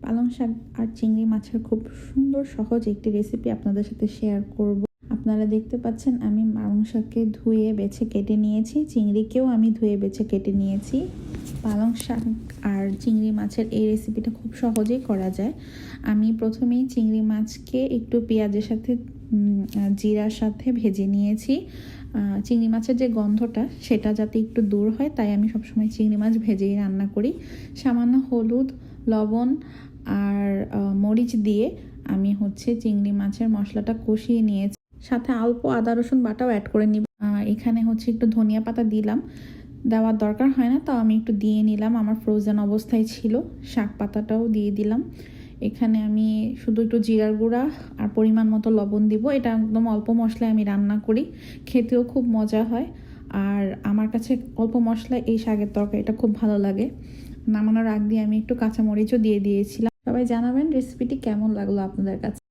পালং শাক আর চিংড়ি মাছের খুব সুন্দর সহজ একটি রেসিপি আপনাদের সাথে শেয়ার করব। আপনারা দেখতে পাচ্ছেন আমি পালং শাককে ধুয়ে বেছে কেটে নিয়েছি, চিংড়িকেও আমি ধুয়ে বেছে কেটে নিয়েছি। পালং শাক আর চিংড়ি মাছের এই রেসিপিটা খুব সহজেই করা যায়। আমি প্রথমেই চিংড়ি মাছকে একটু পেঁয়াজের সাথে জিরার সাথে ভেজে নিয়েছি। চিংড়ি মাছের যে গন্ধটা সেটা যাতে একটু দূর হয়, তাই আমি সবসময় চিংড়ি মাছ ভেজেই রান্না করি। সামান্য হলুদ, লবণ আর মরিচ দিয়ে আমি চিংড়ি মাছের মশলাটা কষিয়ে নিয়েছি, সাথে অল্প আদা রসুন বাটাও অ্যাড করে নিব। এখানে একটু ধনিয়া পাতা দিলাম, দেওয়ার দরকার হয় না, তাও আমি একটু দিয়ে নিলাম, আমার ফ্রোজেন অবস্থায় ছিল। শাক পাতাটাও দিয়ে দিলাম। এখানে আমি শুধু একটু জিরার গুঁড়া আর পরিমাণ মতো লবণ দিব। এটা একদম অল্প মশলায় আমি রান্না করি, খেতেও খুব মজা হয়। আর আমার কাছে অল্প মশলায় এই শাকের তরকারিটা খুব ভালো লাগে। নামানোর আগ দিয়ে আমি একটু কাঁচামরিচও দিয়ে দিয়েছিলাম। সবাই জানাবেন রেসিপিটি কেমন লাগলো আপনাদের কাছে।